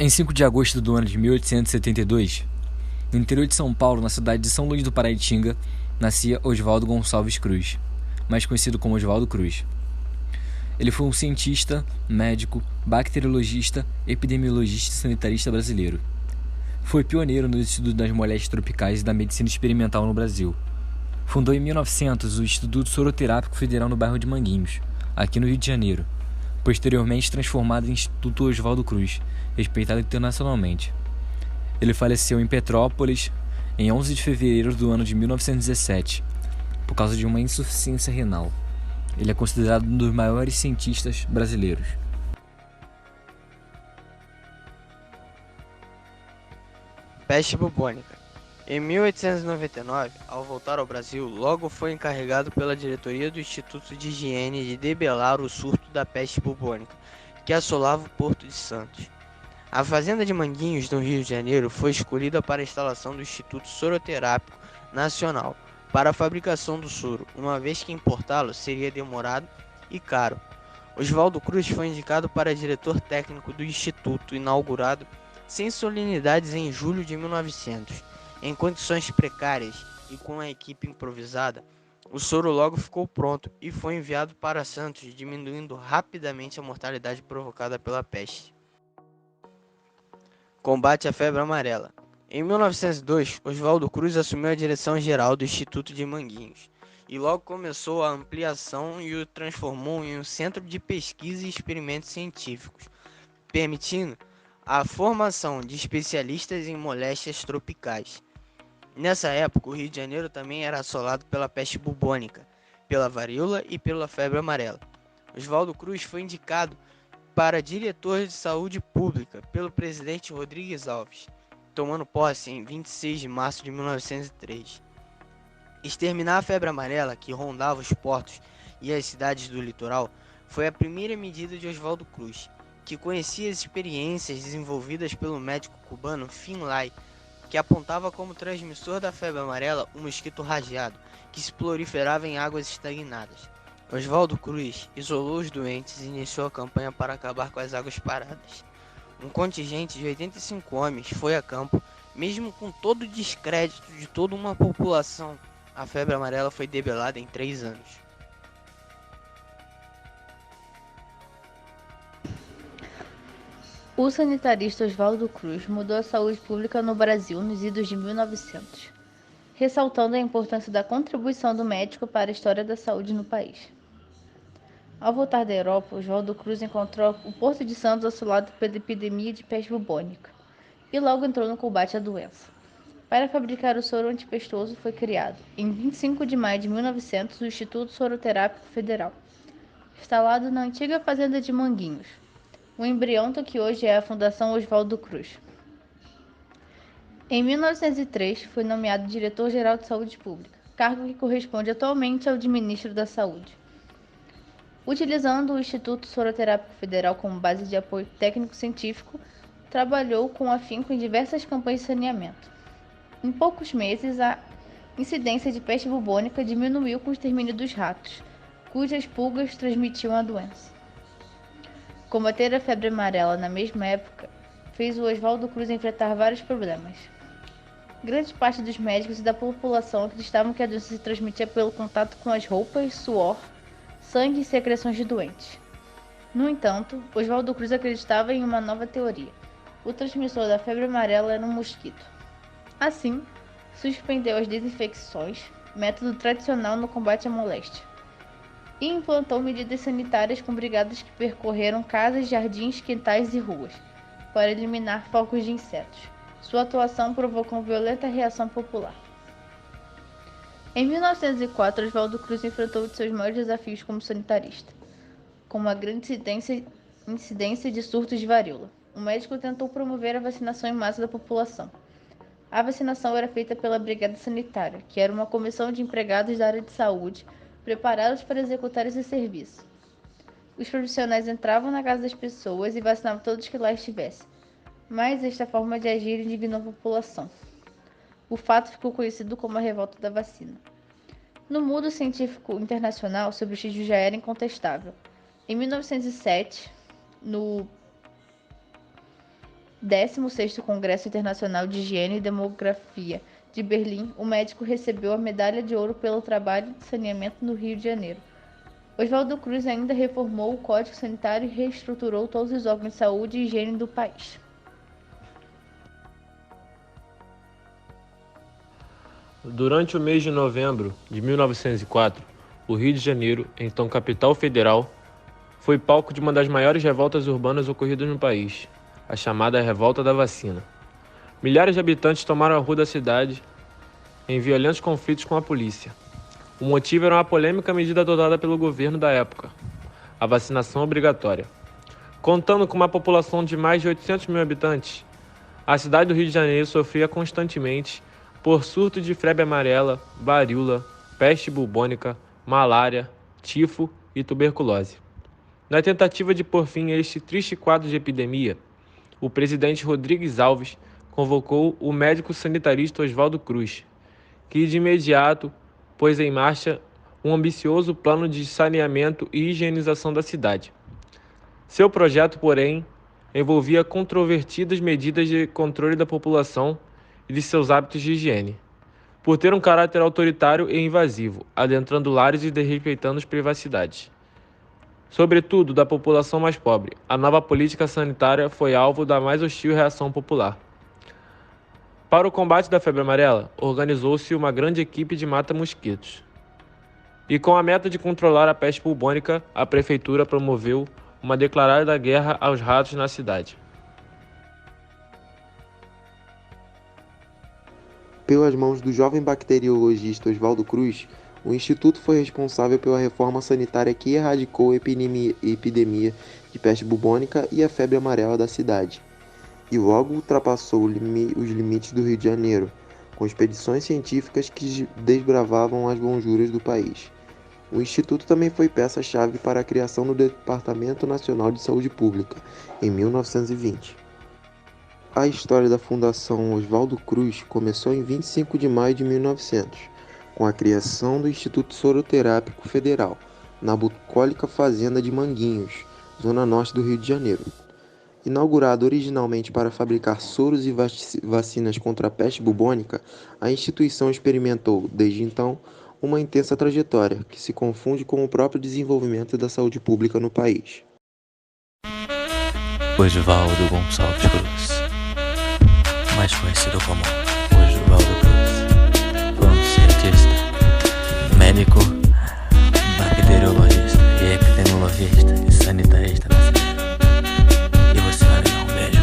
Em 5 de agosto do ano de 1872, no interior de São Paulo, na cidade de São Luís do Paraitinga, nascia Oswaldo Gonçalves Cruz, mais conhecido como Oswaldo Cruz. Ele foi um cientista, médico, bacteriologista, epidemiologista e sanitarista brasileiro. Foi pioneiro no estudo das moléstias tropicais e da medicina experimental no Brasil. Fundou em 1900 o Instituto Soroterápico Federal no bairro de Manguinhos, aqui no Rio de Janeiro, posteriormente transformado em Instituto Oswaldo Cruz, respeitado internacionalmente. Ele faleceu em Petrópolis em 11 de fevereiro do ano de 1917, por causa de uma insuficiência renal. Ele é considerado um dos maiores cientistas brasileiros. Peste bubônica. Em 1899, ao voltar ao Brasil, logo foi encarregado pela diretoria do Instituto de Higiene de debelar o surto da peste bubônica, que assolava o Porto de Santos. A fazenda de Manguinhos, no Rio de Janeiro, foi escolhida para a instalação do Instituto Soroterápico Nacional para a fabricação do soro, uma vez que importá-lo seria demorado e caro. Oswaldo Cruz foi indicado para diretor técnico do Instituto, inaugurado sem solenidades em julho de 1900. Em condições precárias e com a equipe improvisada, o soro logo ficou pronto e foi enviado para Santos, diminuindo rapidamente a mortalidade provocada pela peste. Combate à febre amarela. Em 1902, Oswaldo Cruz assumiu a direção geral do Instituto de Manguinhos e logo começou a ampliação e o transformou em um centro de pesquisa e experimentos científicos, permitindo a formação de especialistas em moléstias tropicais. Nessa época, o Rio de Janeiro também era assolado pela peste bubônica, pela varíola e pela febre amarela. Oswaldo Cruz foi indicado para diretor de saúde pública pelo presidente Rodrigues Alves, tomando posse em 26 de março de 1903. Exterminar a febre amarela que rondava os portos e as cidades do litoral foi a primeira medida de Oswaldo Cruz, que conhecia as experiências desenvolvidas pelo médico cubano Finlay, que apontava como transmissor da febre amarela um mosquito rajeado, que se proliferava em águas estagnadas. Oswaldo Cruz isolou os doentes e iniciou a campanha para acabar com as águas paradas. Um contingente de 85 homens foi a campo, mesmo com todo o descrédito de toda uma população. A febre amarela foi debelada em 3 anos. O sanitarista Oswaldo Cruz mudou a saúde pública no Brasil nos idos de 1900, ressaltando a importância da contribuição do médico para a história da saúde no país. Ao voltar da Europa, Oswaldo Cruz encontrou o Porto de Santos assolado pela epidemia de peste bubônica e logo entrou no combate à doença. Para fabricar o soro antipestoso foi criado, em 25 de maio de 1900, o Instituto Soroterápico Federal, instalado na antiga fazenda de Manguinhos, o embrião do que hoje é a Fundação Oswaldo Cruz. Em 1903, foi nomeado diretor-geral de saúde pública, cargo que corresponde atualmente ao de ministro da Saúde. Utilizando o Instituto Soroterápico Federal como base de apoio técnico-científico, trabalhou com afinco em diversas campanhas de saneamento. Em poucos meses, a incidência de peste bubônica diminuiu com o extermínio dos ratos, cujas pulgas transmitiam a doença. Combater a febre amarela na mesma época fez o Oswaldo Cruz enfrentar vários problemas. Grande parte dos médicos e da população acreditavam que a doença se transmitia pelo contato com as roupas, suor, sangue e secreções de doentes. No entanto, Oswaldo Cruz acreditava em uma nova teoria. O transmissor da febre amarela era um mosquito. Assim, suspendeu as desinfecções, método tradicional no combate à moléstia, e implantou medidas sanitárias com brigadas que percorreram casas, jardins, quintais e ruas, para eliminar focos de insetos. Sua atuação provocou violenta reação popular. Em 1904, Oswaldo Cruz enfrentou um de seus maiores desafios como sanitarista, com uma grande incidência de surtos de varíola. O médico tentou promover a vacinação em massa da população. A vacinação era feita pela Brigada Sanitária, que era uma comissão de empregados da área de saúde, preparados para executar esse serviço. Os profissionais entravam na casa das pessoas e vacinavam todos que lá estivessem, mas esta forma de agir indignou a população. O fato ficou conhecido como a Revolta da Vacina. No mundo científico internacional, seu prestígio já era incontestável. Em 1907, no 16º Congresso Internacional de Higiene e Demografia de Berlim, o médico recebeu a medalha de ouro pelo trabalho de saneamento no Rio de Janeiro. Oswaldo Cruz ainda reformou o Código Sanitário e reestruturou todos os órgãos de saúde e higiene do país. Durante o mês de novembro de 1904, o Rio de Janeiro, então capital federal, foi palco de uma das maiores revoltas urbanas ocorridas no país, a chamada Revolta da Vacina. Milhares de habitantes tomaram a rua da cidade em violentos conflitos com a polícia. O motivo era uma polêmica medida adotada pelo governo da época, a vacinação obrigatória. Contando com uma população de mais de 800 mil habitantes, a cidade do Rio de Janeiro sofria constantemente por surto de febre amarela, varíola, peste bubônica, malária, tifo e tuberculose. Na tentativa de pôr fim a este triste quadro de epidemia, o presidente Rodrigues Alves convocou o médico sanitarista Oswaldo Cruz, que de imediato pôs em marcha um ambicioso plano de saneamento e higienização da cidade. Seu projeto, porém, envolvia controvertidas medidas de controle da população e de seus hábitos de higiene, por ter um caráter autoritário e invasivo, adentrando lares e desrespeitando as privacidades. Sobretudo da população mais pobre, a nova política sanitária foi alvo da mais hostil reação popular. Para o combate da febre amarela, organizou-se uma grande equipe de mata-mosquitos. E com a meta de controlar a peste bubônica, a prefeitura promoveu uma declarada guerra aos ratos na cidade. Pelas mãos do jovem bacteriologista Oswaldo Cruz, o Instituto foi responsável pela reforma sanitária que erradicou a epidemia de peste bubônica e a febre amarela da cidade, e logo ultrapassou os limites do Rio de Janeiro, com expedições científicas que desbravavam as lonjuras do país. O Instituto também foi peça-chave para a criação do Departamento Nacional de Saúde Pública, em 1920. A história da Fundação Oswaldo Cruz começou em 25 de maio de 1900, com a criação do Instituto Soroterápico Federal, na bucólica fazenda de Manguinhos, zona norte do Rio de Janeiro. Inaugurado originalmente para fabricar soros e vacinas contra a peste bubônica, a instituição experimentou, desde então, uma intensa trajetória que se confunde com o próprio desenvolvimento da saúde pública no país. Oswaldo Gonçalves Cruz, mais conhecido como Oswaldo Cruz, foi um cientista, médico, bacteriologista e epidemiologista e sanitarista brasileiro. E você vai me dar um beijo.